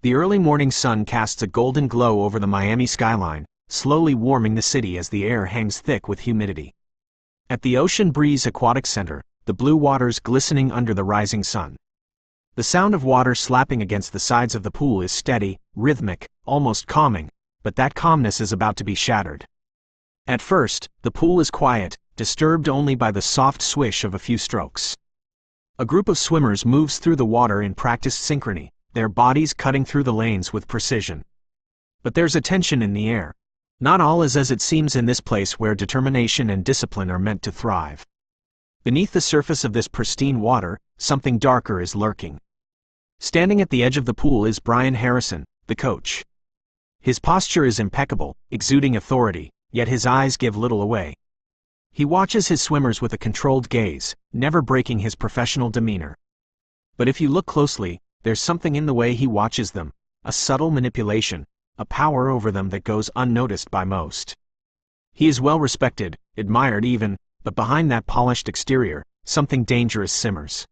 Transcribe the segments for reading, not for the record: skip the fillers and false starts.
The early morning sun casts a golden glow over the Miami skyline, slowly warming the city as the air hangs thick with humidity. At the Ocean Breeze Aquatic Center, the blue waters glistening under the rising sun. The sound of water slapping against the sides of the pool is steady, rhythmic, almost calming, but that calmness is about to be shattered. At first, the pool is quiet, disturbed only by the soft swish of a few strokes. A group of swimmers moves through the water in practiced synchrony, their bodies cutting through the lanes with precision. But there's a tension in the air. Not all is as it seems in this place where determination and discipline are meant to thrive. Beneath the surface of this pristine water, something darker is lurking. Standing at the edge of the pool is Brian Harrison, the coach. His posture is impeccable, exuding authority, yet his eyes give little away. He watches his swimmers with a controlled gaze, never breaking his professional demeanor. But if you look closely, there's something in the way he watches them, a subtle manipulation, a power over them that goes unnoticed by most. He is well respected, admired even, but behind that polished exterior, something dangerous simmers.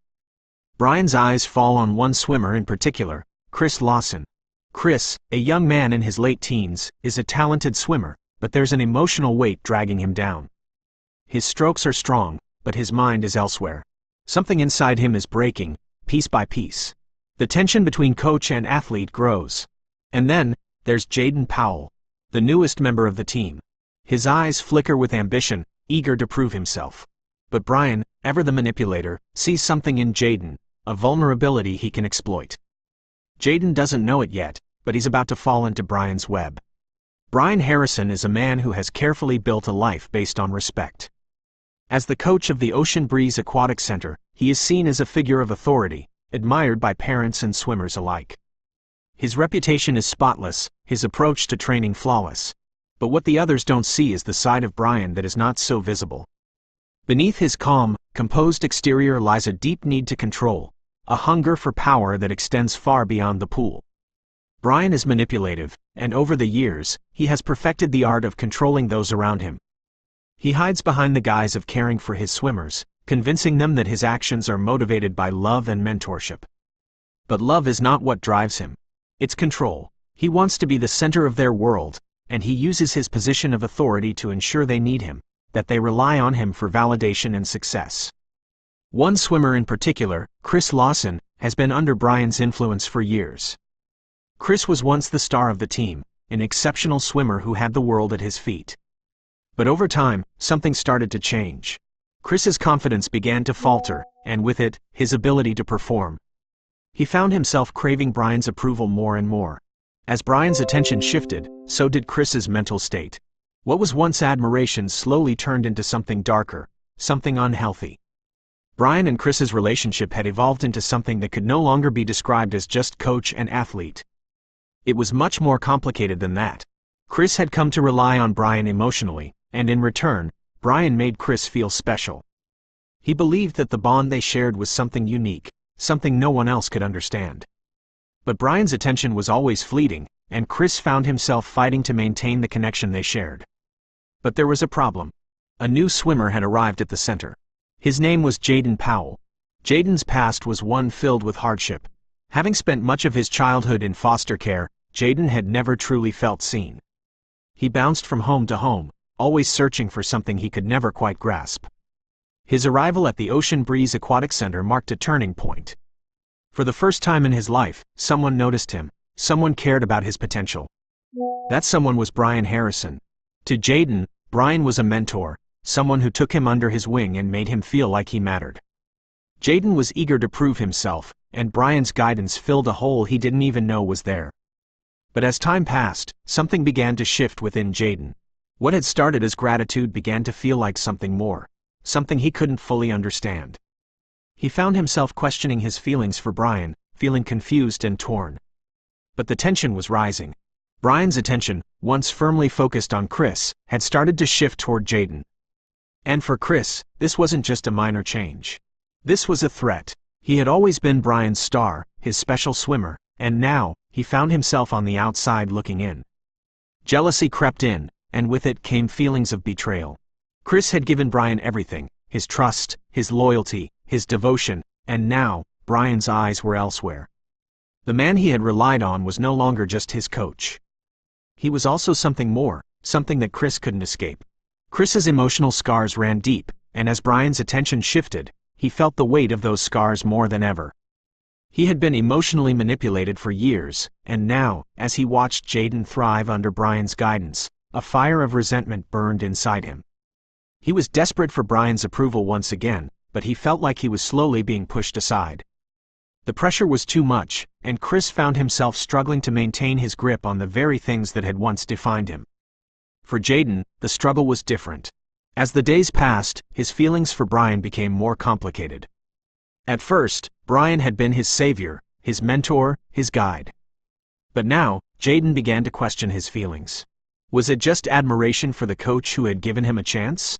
Brian's eyes fall on one swimmer in particular, Chris Lawson. Chris, a young man in his late teens, is a talented swimmer, but there's an emotional weight dragging him down. His strokes are strong, but his mind is elsewhere. Something inside him is breaking, piece by piece. The tension between coach and athlete grows. And then, there's Jaden Powell, the newest member of the team. His eyes flicker with ambition, eager to prove himself. But Brian, ever the manipulator, sees something in Jaden, a vulnerability he can exploit. Jaden doesn't know it yet, but he's about to fall into Brian's web. Brian Harrison is a man who has carefully built a life based on respect. As the coach of the Ocean Breeze Aquatic Center, he is seen as a figure of authority, admired by parents and swimmers alike. His reputation is spotless, his approach to training flawless. But what the others don't see is the side of Brian that is not so visible. Beneath his calm, composed exterior lies a deep need to control, a hunger for power that extends far beyond the pool. Brian is manipulative, and over the years, he has perfected the art of controlling those around him. He hides behind the guise of caring for his swimmers, convincing them that his actions are motivated by love and mentorship. But love is not what drives him. It's control. He wants to be the center of their world, and he uses his position of authority to ensure they need him, that they rely on him for validation and success. One swimmer in particular, Chris Lawson, has been under Brian's influence for years. Chris was once the star of the team, an exceptional swimmer who had the world at his feet. But over time, something started to change. Chris's confidence began to falter, and with it, his ability to perform. He found himself craving Brian's approval more and more. As Brian's attention shifted, so did Chris's mental state. What was once admiration slowly turned into something darker, something unhealthy. Brian and Chris's relationship had evolved into something that could no longer be described as just coach and athlete. It was much more complicated than that. Chris had come to rely on Brian emotionally, and in return, Brian made Chris feel special. He believed that the bond they shared was something unique, something no one else could understand. But Brian's attention was always fleeting, and Chris found himself fighting to maintain the connection they shared. But there was a problem. A new swimmer had arrived at the center. His name was Jaden Powell. Jaden's past was one filled with hardship. Having spent much of his childhood in foster care, Jaden had never truly felt seen. He bounced from home to home, always searching for something he could never quite grasp. His arrival at the Ocean Breeze Aquatic Center marked a turning point. For the first time in his life, someone noticed him, someone cared about his potential. That someone was Brian Harrison. To Jaden, Brian was a mentor, someone who took him under his wing and made him feel like he mattered. Jaden was eager to prove himself, and Brian's guidance filled a hole he didn't even know was there. But as time passed, something began to shift within Jaden. What had started as gratitude began to feel like something more, something he couldn't fully understand. He found himself questioning his feelings for Brian, feeling confused and torn. But the tension was rising. Brian's attention, once firmly focused on Chris, had started to shift toward Jaden. And for Chris, this wasn't just a minor change. This was a threat. He had always been Brian's star, his special swimmer, and now, he found himself on the outside looking in. Jealousy crept in, and with it came feelings of betrayal. Chris had given Brian everything, his trust, his loyalty, his devotion, and now, Brian's eyes were elsewhere. The man he had relied on was no longer just his coach. He was also something more, something that Chris couldn't escape. Chris's emotional scars ran deep, and as Brian's attention shifted, he felt the weight of those scars more than ever. He had been emotionally manipulated for years, and now, as he watched Jaden thrive under Brian's guidance, a fire of resentment burned inside him. He was desperate for Brian's approval once again, but he felt like he was slowly being pushed aside. The pressure was too much, and Chris found himself struggling to maintain his grip on the very things that had once defined him. For Jaden, the struggle was different. As the days passed, his feelings for Brian became more complicated. At first, Brian had been his savior, his mentor, his guide. But now, Jaden began to question his feelings. Was it just admiration for the coach who had given him a chance?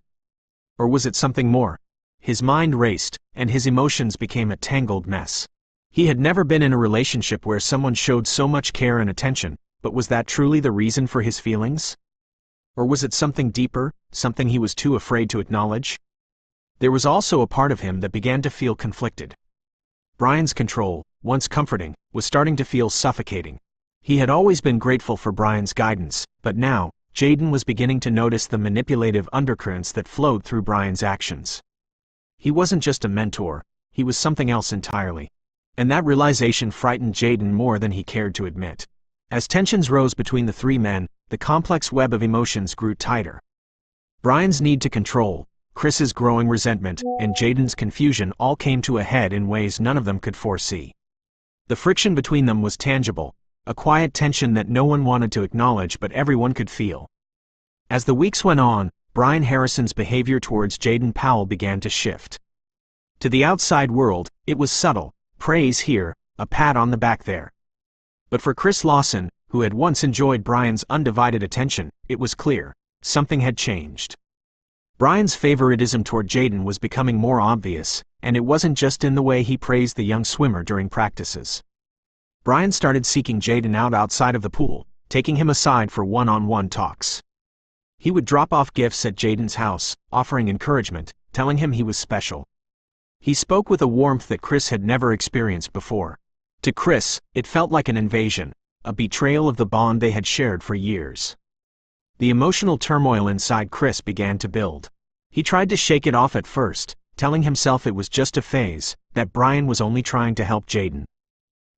Or was it something more? His mind raced, and his emotions became a tangled mess. He had never been in a relationship where someone showed so much care and attention, but was that truly the reason for his feelings? Or was it something deeper, something he was too afraid to acknowledge? There was also a part of him that began to feel conflicted. Brian's control, once comforting, was starting to feel suffocating. He had always been grateful for Brian's guidance, but now, Jaden was beginning to notice the manipulative undercurrents that flowed through Brian's actions. He wasn't just a mentor, he was something else entirely. And that realization frightened Jaden more than he cared to admit. As tensions rose between the three men, the complex web of emotions grew tighter. Brian's need to control, Chris's growing resentment, and Jaden's confusion all came to a head in ways none of them could foresee. The friction between them was tangible, a quiet tension that no one wanted to acknowledge but everyone could feel. As the weeks went on, Brian Harrison's behavior towards Jaden Powell began to shift. To the outside world, it was subtle. Praise here, a pat on the back there. But for Chris Lawson, who had once enjoyed Brian's undivided attention, it was clear, something had changed. Brian's favoritism toward Jaden was becoming more obvious, and it wasn't just in the way he praised the young swimmer during practices. Brian started seeking Jaden out outside of the pool, taking him aside for one-on-one talks. He would drop off gifts at Jaden's house, offering encouragement, telling him he was special. He spoke with a warmth that Chris had never experienced before. To Chris, it felt like an invasion, a betrayal of the bond they had shared for years. The emotional turmoil inside Chris began to build. He tried to shake it off at first, telling himself it was just a phase, that Brian was only trying to help Jaden.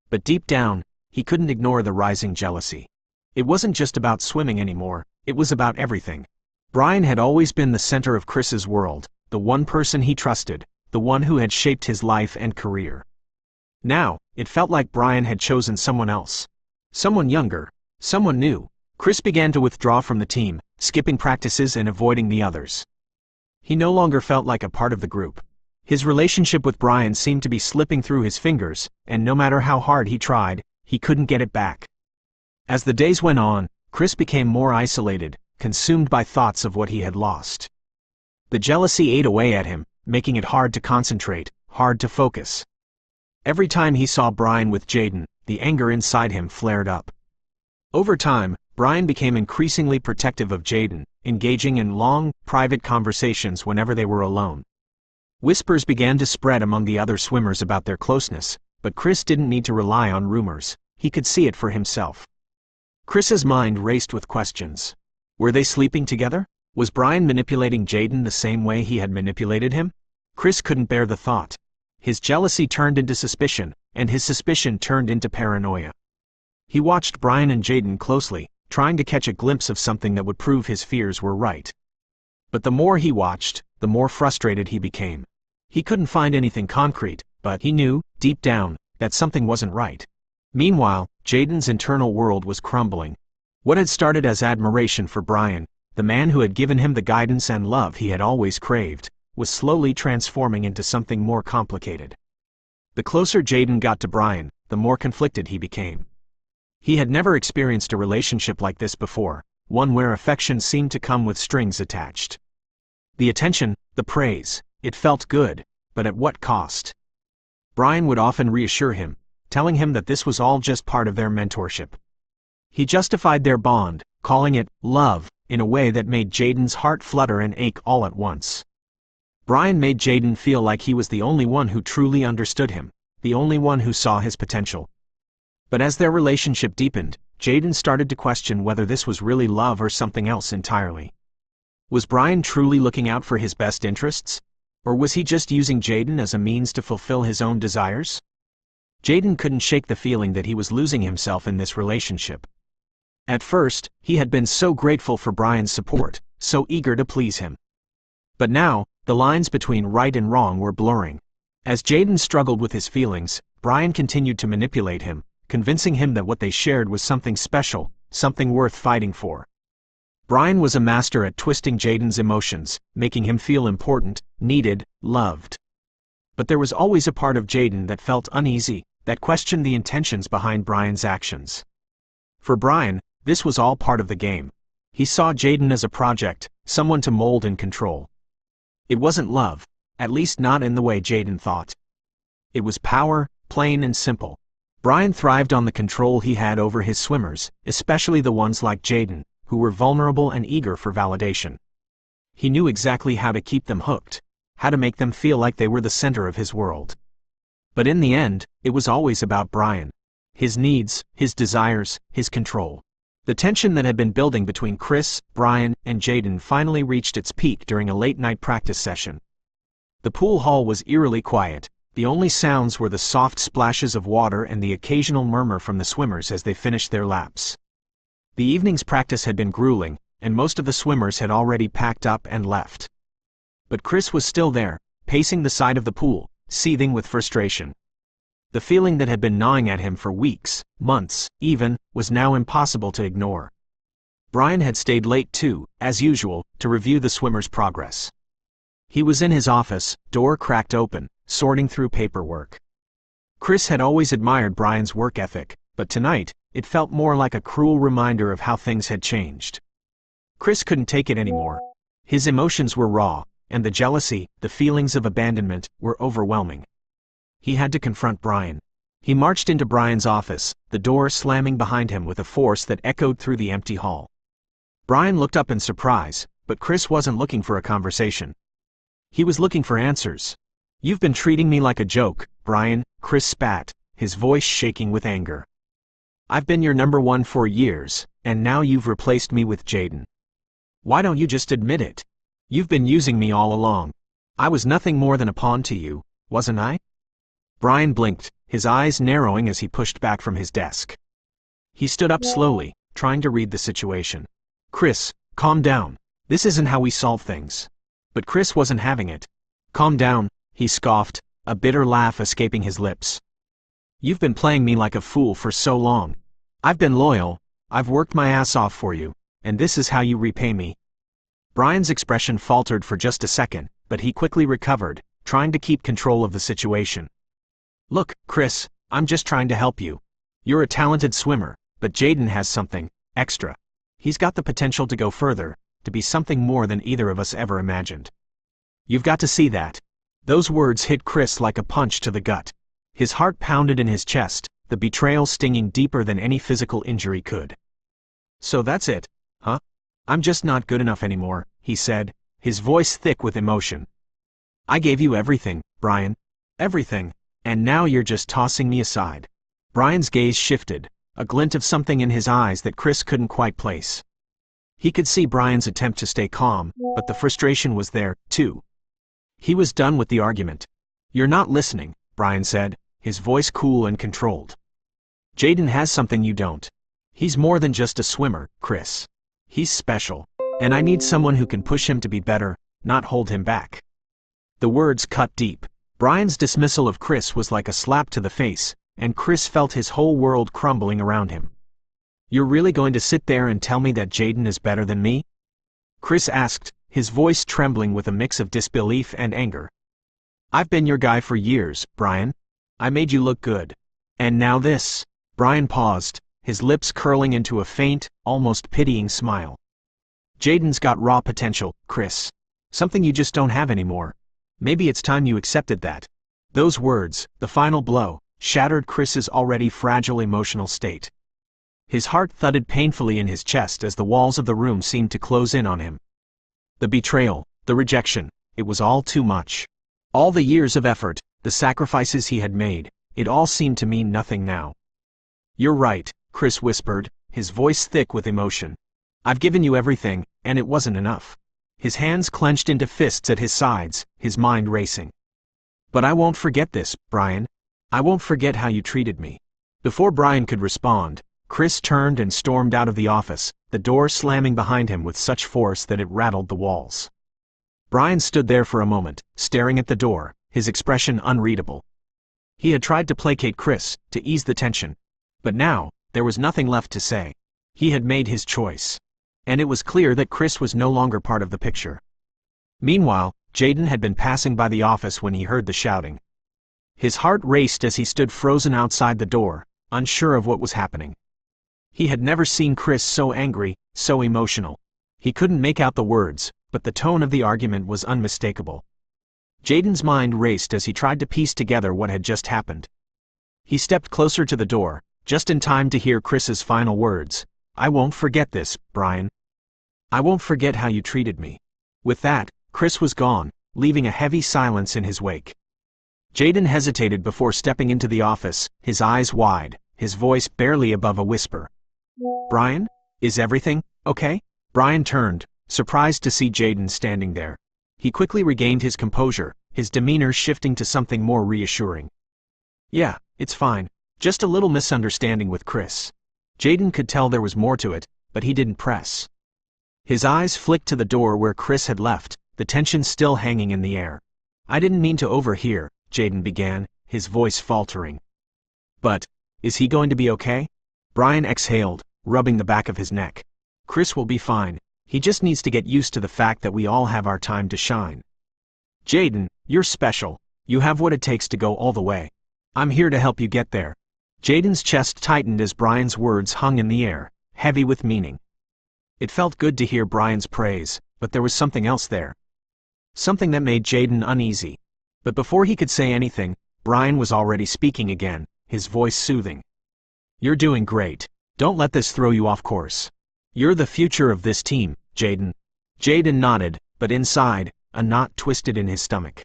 But deep down, he couldn't ignore the rising jealousy. It wasn't just about swimming anymore, it was about everything. Brian had always been the center of Chris's world, the one person he trusted, the one who had shaped his life and career. Now, it felt like Brian had chosen someone else. Someone younger, someone new. Chris began to withdraw from the team, skipping practices and avoiding the others. He no longer felt like a part of the group. His relationship with Brian seemed to be slipping through his fingers, and no matter how hard he tried, he couldn't get it back. As the days went on, Chris became more isolated, consumed by thoughts of what he had lost. The jealousy ate away at him, making it hard to concentrate, hard to focus. Every time he saw Brian with Jaden, the anger inside him flared up. Over time, Brian became increasingly protective of Jaden, engaging in long, private conversations whenever they were alone. Whispers began to spread among the other swimmers about their closeness, but Chris didn't need to rely on rumors, he could see it for himself. Chris's mind raced with questions. Were they sleeping together? Was Brian manipulating Jaden the same way he had manipulated him? Chris couldn't bear the thought. His jealousy turned into suspicion, and his suspicion turned into paranoia. He watched Brian and Jaden closely, trying to catch a glimpse of something that would prove his fears were right. But the more he watched, the more frustrated he became. He couldn't find anything concrete, but he knew, deep down, that something wasn't right. Meanwhile, Jaden's internal world was crumbling. What had started as admiration for Brian, the man who had given him the guidance and love he had always craved, was slowly transforming into something more complicated. The closer Jaden got to Brian, the more conflicted he became. He had never experienced a relationship like this before, one where affection seemed to come with strings attached. The attention, the praise, it felt good, but at what cost? Brian would often reassure him, telling him that this was all just part of their mentorship. He justified their bond, calling it love, in a way that made Jaden's heart flutter and ache all at once. Brian made Jaden feel like he was the only one who truly understood him, the only one who saw his potential. But as their relationship deepened, Jaden started to question whether this was really love or something else entirely. Was Brian truly looking out for his best interests? Or was he just using Jaden as a means to fulfill his own desires? Jaden couldn't shake the feeling that he was losing himself in this relationship. At first, he had been so grateful for Brian's support, so eager to please him. But now, the lines between right and wrong were blurring. As Jaden struggled with his feelings, Brian continued to manipulate him, convincing him that what they shared was something special, something worth fighting for. Brian was a master at twisting Jaden's emotions, making him feel important, needed, loved. But there was always a part of Jaden that felt uneasy, that questioned the intentions behind Brian's actions. For Brian, this was all part of the game. He saw Jaden as a project, someone to mold and control. It wasn't love, at least not in the way Jaden thought. It was power, plain and simple. Brian thrived on the control he had over his swimmers, especially the ones like Jaden, who were vulnerable and eager for validation. He knew exactly how to keep them hooked, how to make them feel like they were the center of his world. But in the end, it was always about Brian. His needs, his desires, his control. The tension that had been building between Chris, Brian, and Jaden finally reached its peak during a late-night practice session. The pool hall was eerily quiet. The only sounds were the soft splashes of water and the occasional murmur from the swimmers as they finished their laps. The evening's practice had been grueling, and most of the swimmers had already packed up and left. But Chris was still there, pacing the side of the pool, seething with frustration. The feeling that had been gnawing at him for weeks, months, even, was now impossible to ignore. Brian had stayed late too, as usual, to review the swimmers' progress. He was in his office, door cracked open, sorting through paperwork. Chris had always admired Brian's work ethic, but tonight, it felt more like a cruel reminder of how things had changed. Chris couldn't take it anymore. His emotions were raw, and the jealousy, the feelings of abandonment, were overwhelming. He had to confront Brian. He marched into Brian's office, the door slamming behind him with a force that echoed through the empty hall. Brian looked up in surprise, but Chris wasn't looking for a conversation. He was looking for answers. "You've been treating me like a joke, Brian," Chris spat, his voice shaking with anger. "I've been your number one for years, and now you've replaced me with Jaden. Why don't you just admit it? You've been using me all along. I was nothing more than a pawn to you, wasn't I?" Brian blinked, his eyes narrowing as he pushed back from his desk. He stood up slowly, trying to read the situation. "Chris, calm down. This isn't how we solve things." But Chris wasn't having it. "Calm down," he scoffed, a bitter laugh escaping his lips. "You've been playing me like a fool for so long. I've been loyal, I've worked my ass off for you, and this is how you repay me." Brian's expression faltered for just a second, but he quickly recovered, trying to keep control of the situation. "Look, Chris, I'm just trying to help you. You're a talented swimmer, but Jaden has something extra. He's got the potential to go further, to be something more than either of us ever imagined. You've got to see that." Those words hit Chris like a punch to the gut. His heart pounded in his chest, the betrayal stinging deeper than any physical injury could. "So that's it, huh? I'm just not good enough anymore," he said, his voice thick with emotion. "I gave you everything, Brian. Everything. And now you're just tossing me aside." Brian's gaze shifted, a glint of something in his eyes that Chris couldn't quite place. He could see Brian's attempt to stay calm, but the frustration was there, too. He was done with the argument. "You're not listening," Brian said, his voice cool and controlled. "Jaden has something you don't. He's more than just a swimmer, Chris. He's special, and I need someone who can push him to be better, not hold him back." The words cut deep. Brian's dismissal of Chris was like a slap to the face, and Chris felt his whole world crumbling around him. "You're really going to sit there and tell me that Jaden is better than me?" Chris asked, his voice trembling with a mix of disbelief and anger. "I've been your guy for years, Brian. I made you look good. And now this." Brian paused, his lips curling into a faint, almost pitying smile. "Jaden's got raw potential, Chris. Something you just don't have anymore. Maybe it's time you accepted that." Those words, the final blow, shattered Chris's already fragile emotional state. His heart thudded painfully in his chest as the walls of the room seemed to close in on him. The betrayal, the rejection, it was all too much. All the years of effort, the sacrifices he had made, it all seemed to mean nothing now. You're right, Chris whispered, his voice thick with emotion. I've given you everything, and it wasn't enough. His hands clenched into fists at his sides, his mind racing. But I won't forget this, Brian. I won't forget how you treated me. Before Brian could respond, Chris turned and stormed out of the office, the door slamming behind him with such force that it rattled the walls. Brian stood there for a moment, staring at the door, his expression unreadable. He had tried to placate Chris, to ease the tension. But now, there was nothing left to say. He had made his choice. And it was clear that Chris was no longer part of the picture. Meanwhile, Jaden had been passing by the office when he heard the shouting. His heart raced as he stood frozen outside the door, unsure of what was happening. He had never seen Chris so angry, so emotional. He couldn't make out the words, but the tone of the argument was unmistakable. Jaden's mind raced as he tried to piece together what had just happened. He stepped closer to the door, just in time to hear Chris's final words. I won't forget this, Brian. I won't forget how you treated me. With that, Chris was gone, leaving a heavy silence in his wake. Jaden hesitated before stepping into the office, his eyes wide, his voice barely above a whisper. Brian? Is everything okay? Brian turned, surprised to see Jaden standing there. He quickly regained his composure, his demeanor shifting to something more reassuring. Yeah, it's fine. Just a little misunderstanding with Chris. Jaden could tell there was more to it, but he didn't press. His eyes flicked to the door where Chris had left, the tension still hanging in the air. I didn't mean to overhear, Jaden began, his voice faltering. But, is he going to be okay? Brian exhaled, rubbing the back of his neck. Chris will be fine. He just needs to get used to the fact that we all have our time to shine. Jaden, you're special. You have what it takes to go all the way. I'm here to help you get there. Jaden's chest tightened as Brian's words hung in the air, heavy with meaning. It felt good to hear Brian's praise, but there was something else there. Something that made Jaden uneasy. But before he could say anything, Brian was already speaking again, his voice soothing. You're doing great. Don't let this throw you off course. You're the future of this team, Jaden. Jaden nodded, but inside, a knot twisted in his stomach.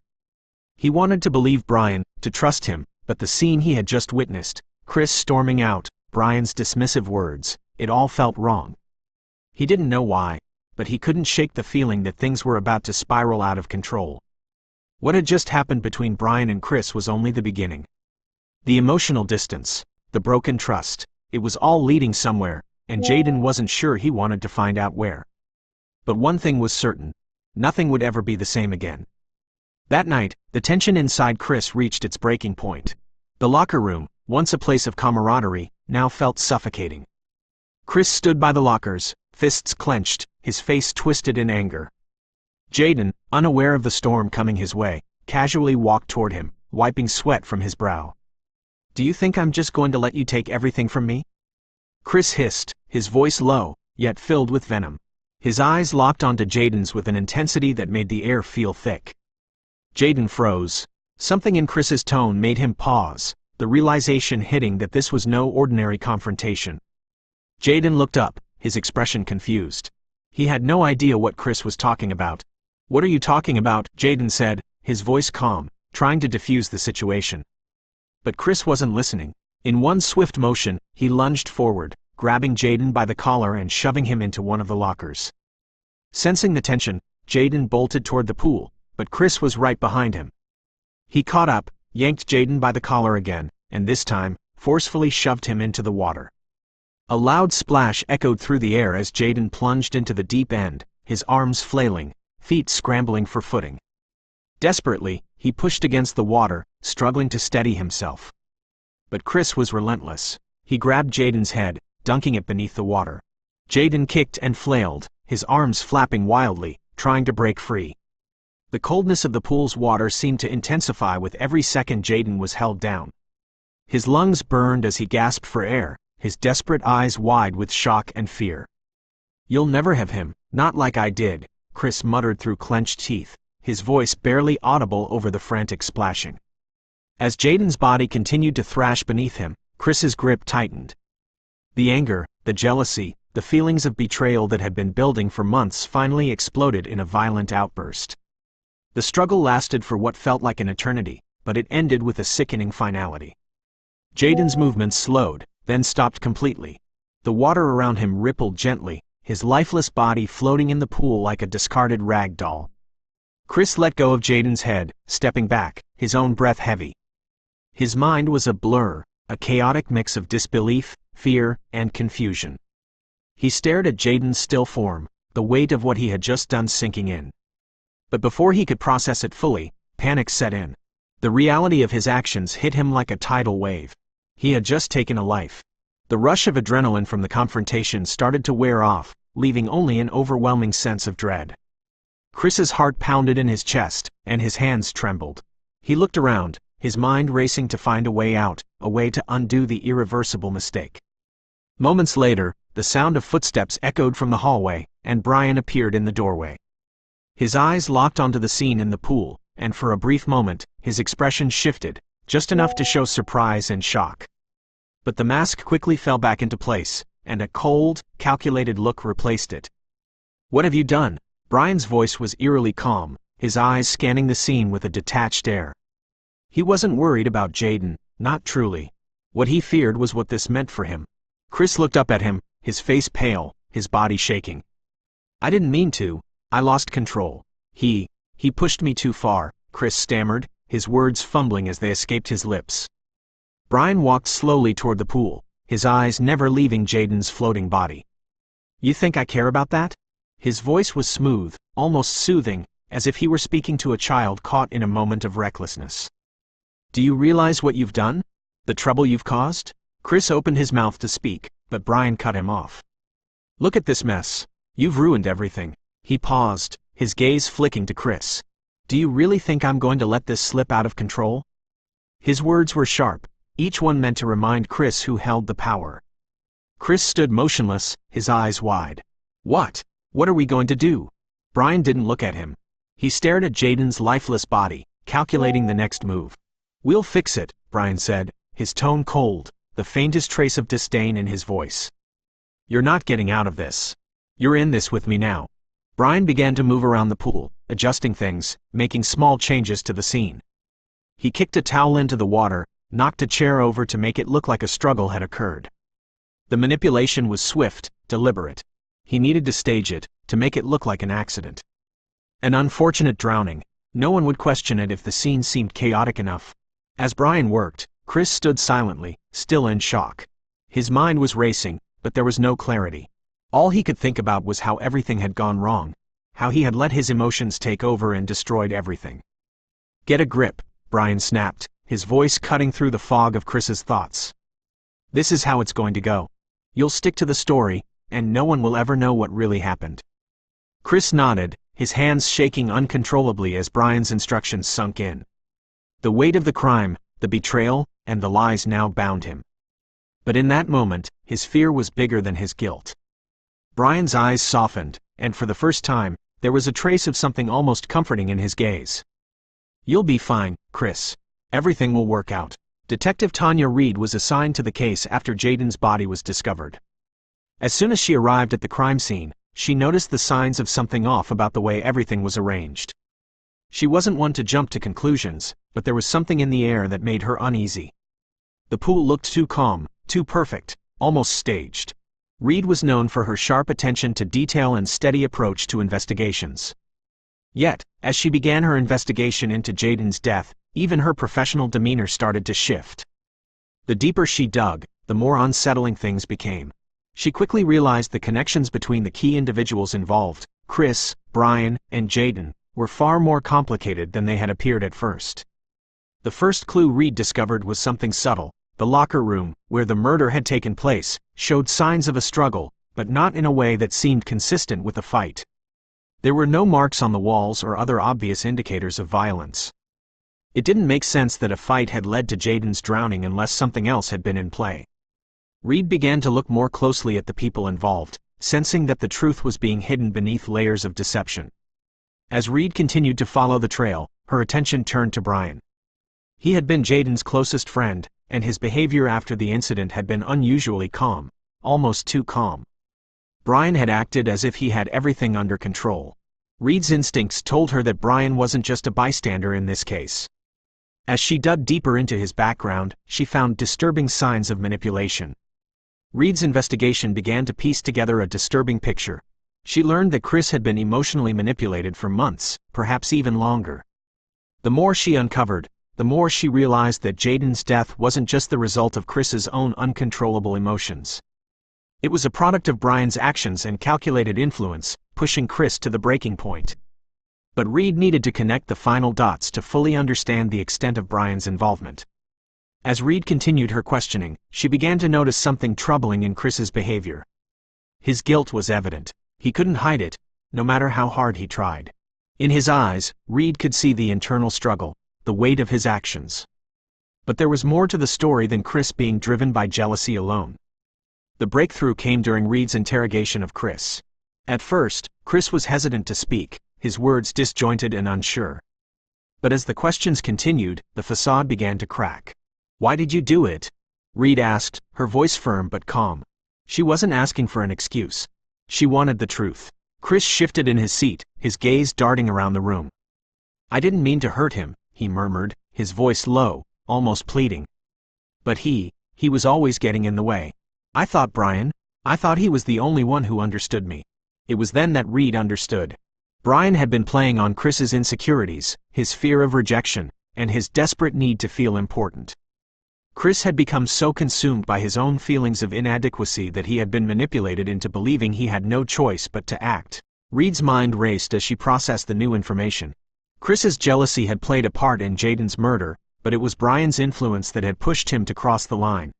He wanted to believe Brian, to trust him, but the scene he had just witnessed, Chris storming out, Brian's dismissive words, it all felt wrong. He didn't know why, but he couldn't shake the feeling that things were about to spiral out of control. What had just happened between Brian and Chris was only the beginning. The emotional distance, the broken trust, it was all leading somewhere, and Jaden wasn't sure he wanted to find out where. But one thing was certain. Nothing would ever be the same again. That night, the tension inside Chris reached its breaking point. The locker room, once a place of camaraderie, now felt suffocating. Chris stood by the lockers, fists clenched, his face twisted in anger. Jaden, unaware of the storm coming his way, casually walked toward him, wiping sweat from his brow. Do you think I'm just going to let you take everything from me? Chris hissed, his voice low, yet filled with venom. His eyes locked onto Jaden's with an intensity that made the air feel thick. Jaden froze. Something in Chris's tone made him pause, the realization hitting that this was no ordinary confrontation. Jaden looked up, his expression confused. He had no idea what Chris was talking about. What are you talking about? Jaden said, his voice calm, trying to defuse the situation. But Chris wasn't listening. In one swift motion, he lunged forward, grabbing Jaden by the collar and shoving him into one of the lockers. Sensing the tension, Jaden bolted toward the pool, but Chris was right behind him. He caught up, yanked Jaden by the collar again, and this time, forcefully shoved him into the water. A loud splash echoed through the air as Jaden plunged into the deep end, his arms flailing, feet scrambling for footing. Desperately, he pushed against the water, struggling to steady himself. But Chris was relentless. He grabbed Jaden's head, dunking it beneath the water. Jaden kicked and flailed, his arms flapping wildly, trying to break free. The coldness of the pool's water seemed to intensify with every second Jaden was held down. His lungs burned as he gasped for air, his desperate eyes wide with shock and fear. You'll never have him, not like I did, Chris muttered through clenched teeth, his voice barely audible over the frantic splashing. As Jaden's body continued to thrash beneath him, Chris's grip tightened. The anger, the jealousy, the feelings of betrayal that had been building for months finally exploded in a violent outburst. The struggle lasted for what felt like an eternity, but it ended with a sickening finality. Jaden's movements slowed, then stopped completely. The water around him rippled gently, his lifeless body floating in the pool like a discarded rag doll. Chris let go of Jaden's head, stepping back, his own breath heavy. His mind was a blur, a chaotic mix of disbelief, fear, and confusion. He stared at Jaden's still form, the weight of what he had just done sinking in. But before he could process it fully, panic set in. The reality of his actions hit him like a tidal wave. He had just taken a life. The rush of adrenaline from the confrontation started to wear off, leaving only an overwhelming sense of dread. Chris's heart pounded in his chest, and his hands trembled. He looked around, his mind racing to find a way out, a way to undo the irreversible mistake. Moments later, the sound of footsteps echoed from the hallway, and Brian appeared in the doorway. His eyes locked onto the scene in the pool, and for a brief moment, his expression shifted, just enough to show surprise and shock. But the mask quickly fell back into place, and a cold, calculated look replaced it. "What have you done?" Brian's voice was eerily calm, his eyes scanning the scene with a detached air. He wasn't worried about Jaden, not truly. What he feared was what this meant for him. Chris looked up at him, his face pale, his body shaking. "I didn't mean to. I lost control. He pushed me too far," Chris stammered, his words fumbling as they escaped his lips. Brian walked slowly toward the pool, his eyes never leaving Jaden's floating body. "You think I care about that?" His voice was smooth, almost soothing, as if he were speaking to a child caught in a moment of recklessness. "Do you realize what you've done? The trouble you've caused?" Chris opened his mouth to speak, but Brian cut him off. "Look at this mess. You've ruined everything." He paused, his gaze flicking to Chris. "Do you really think I'm going to let this slip out of control?" His words were sharp, each one meant to remind Chris who held the power. Chris stood motionless, his eyes wide. "What? What are we going to do?" Brian didn't look at him. He stared at Jaden's lifeless body, calculating the next move. "We'll fix it," Brian said, his tone cold, the faintest trace of disdain in his voice. "You're not getting out of this. You're in this with me now." Brian began to move around the pool, adjusting things, making small changes to the scene. He kicked a towel into the water, knocked a chair over to make it look like a struggle had occurred. The manipulation was swift, deliberate. He needed to stage it, to make it look like an accident. An unfortunate drowning. No one would question it if the scene seemed chaotic enough. As Brian worked, Chris stood silently, still in shock. His mind was racing, but there was no clarity. All he could think about was how everything had gone wrong, how he had let his emotions take over and destroyed everything. "Get a grip," Brian snapped, his voice cutting through the fog of Chris's thoughts. "This is how it's going to go. You'll stick to the story, and no one will ever know what really happened." Chris nodded, his hands shaking uncontrollably as Brian's instructions sunk in. The weight of the crime, the betrayal, and the lies now bound him. But in that moment, his fear was bigger than his guilt. Brian's eyes softened, and for the first time, there was a trace of something almost comforting in his gaze. "You'll be fine, Chris. Everything will work out." Detective Tanya Reed was assigned to the case after Jaden's body was discovered. As soon as she arrived at the crime scene, she noticed the signs of something off about the way everything was arranged. She wasn't one to jump to conclusions, but there was something in the air that made her uneasy. The pool looked too calm, too perfect, almost staged. Reed was known for her sharp attention to detail and steady approach to investigations. Yet, as she began her investigation into Jaden's death, even her professional demeanor started to shift. The deeper she dug, the more unsettling things became. She quickly realized the connections between the key individuals involved, Chris, Brian, and Jaden, were far more complicated than they had appeared at first. The first clue Reed discovered was something subtle. The locker room, where the murder had taken place, showed signs of a struggle, but not in a way that seemed consistent with a fight. There were no marks on the walls or other obvious indicators of violence. It didn't make sense that a fight had led to Jaden's drowning unless something else had been in play. Reed began to look more closely at the people involved, sensing that the truth was being hidden beneath layers of deception. As Reed continued to follow the trail, her attention turned to Brian. He had been Jaden's closest friend, and his behavior after the incident had been unusually calm, almost too calm. Brian had acted as if he had everything under control. Reed's instincts told her that Brian wasn't just a bystander in this case. As she dug deeper into his background, she found disturbing signs of manipulation. Reed's investigation began to piece together a disturbing picture. She learned that Chris had been emotionally manipulated for months, perhaps even longer. The more she uncovered, the more she realized that Jaden's death wasn't just the result of Chris's own uncontrollable emotions. It was a product of Brian's actions and calculated influence, pushing Chris to the breaking point. But Reed needed to connect the final dots to fully understand the extent of Brian's involvement. As Reed continued her questioning, she began to notice something troubling in Chris's behavior. His guilt was evident. He couldn't hide it, no matter how hard he tried. In his eyes, Reed could see the internal struggle, the weight of his actions. But there was more to the story than Chris being driven by jealousy alone. The breakthrough came during Reed's interrogation of Chris. At first, Chris was hesitant to speak, his words disjointed and unsure. But as the questions continued, the facade began to crack. "Why did you do it?" Reed asked, her voice firm but calm. She wasn't asking for an excuse. She wanted the truth. Chris shifted in his seat, his gaze darting around the room. "I didn't mean to hurt him," he murmured, his voice low, almost pleading. "But he was always getting in the way. I thought he was the only one who understood me." It was then that Reed understood. Brian had been playing on Chris's insecurities, his fear of rejection, and his desperate need to feel important. Chris had become so consumed by his own feelings of inadequacy that he had been manipulated into believing he had no choice but to act. Reed's mind raced as she processed the new information. Chris's jealousy had played a part in Jaden's murder, but it was Brian's influence that had pushed him to cross the line.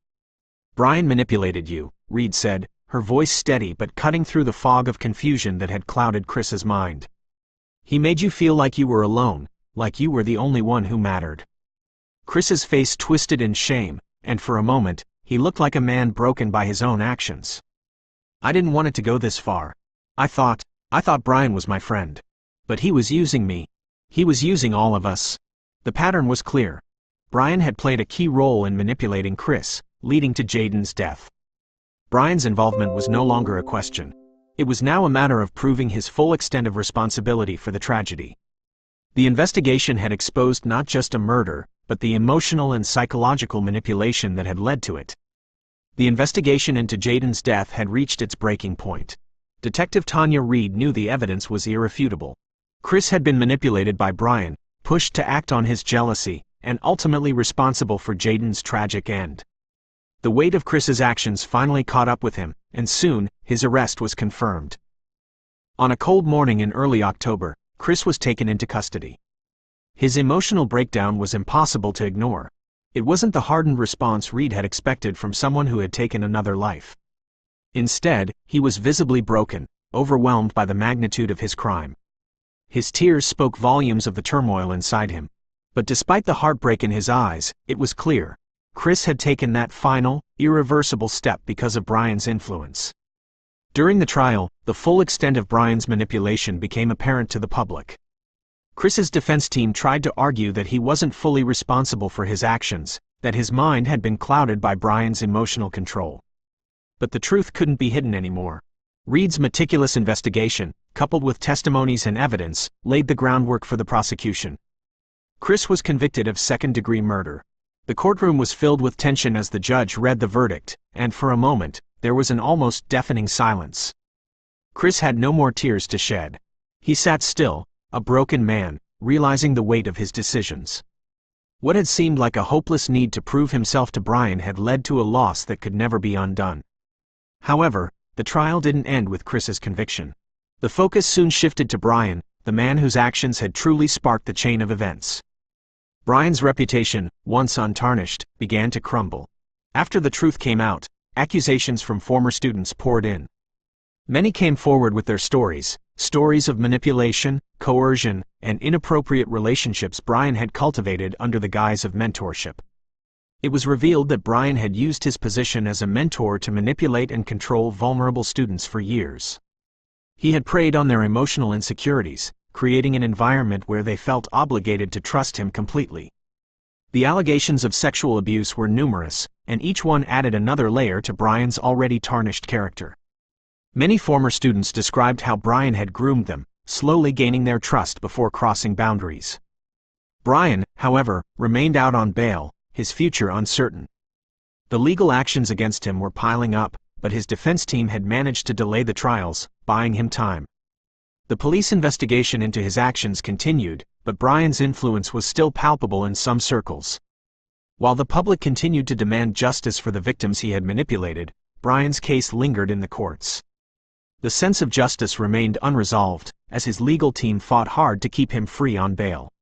"Brian manipulated you," Reed said, her voice steady but cutting through the fog of confusion that had clouded Chris's mind. "He made you feel like you were alone, like you were the only one who mattered." Chris's face twisted in shame, and for a moment, he looked like a man broken by his own actions. "I didn't want it to go this far. I thought Brian was my friend. But he was using me. He was using all of us." The pattern was clear. Brian had played a key role in manipulating Chris, leading to Jaden's death. Brian's involvement was no longer a question. It was now a matter of proving his full extent of responsibility for the tragedy. The investigation had exposed not just a murder, but the emotional and psychological manipulation that had led to it. The investigation into Jaden's death had reached its breaking point. Detective Tanya Reed knew the evidence was irrefutable. Chris had been manipulated by Brian, pushed to act on his jealousy, and ultimately responsible for Jaden's tragic end. The weight of Chris's actions finally caught up with him, and soon, his arrest was confirmed. On a cold morning in early October, Chris was taken into custody. His emotional breakdown was impossible to ignore. It wasn't the hardened response Reed had expected from someone who had taken another life. Instead, he was visibly broken, overwhelmed by the magnitude of his crime. His tears spoke volumes of the turmoil inside him. But despite the heartbreak in his eyes, it was clear. Chris had taken that final, irreversible step because of Brian's influence. During the trial, the full extent of Brian's manipulation became apparent to the public. Chris's defense team tried to argue that he wasn't fully responsible for his actions, that his mind had been clouded by Brian's emotional control. But the truth couldn't be hidden anymore. Reed's meticulous investigation, coupled with testimonies and evidence, laid the groundwork for the prosecution. Chris was convicted of second-degree murder. The courtroom was filled with tension as the judge read the verdict, and for a moment, there was an almost deafening silence. Chris had no more tears to shed. He sat still, a broken man, realizing the weight of his decisions. What had seemed like a hopeless need to prove himself to Brian had led to a loss that could never be undone. However, the trial didn't end with Chris's conviction. The focus soon shifted to Brian, the man whose actions had truly sparked the chain of events. Brian's reputation, once untarnished, began to crumble. After the truth came out, accusations from former students poured in. Many came forward with their stories of manipulation, coercion, and inappropriate relationships Brian had cultivated under the guise of mentorship. It was revealed that Brian had used his position as a mentor to manipulate and control vulnerable students for years. He had preyed on their emotional insecurities, creating an environment where they felt obligated to trust him completely. The allegations of sexual abuse were numerous, and each one added another layer to Brian's already tarnished character. Many former students described how Brian had groomed them, slowly gaining their trust before crossing boundaries. Brian, however, remained out on bail, his future uncertain. The legal actions against him were piling up, but his defense team had managed to delay the trials, buying him time. The police investigation into his actions continued, but Brian's influence was still palpable in some circles. While the public continued to demand justice for the victims he had manipulated, Brian's case lingered in the courts. The sense of justice remained unresolved, as his legal team fought hard to keep him free on bail.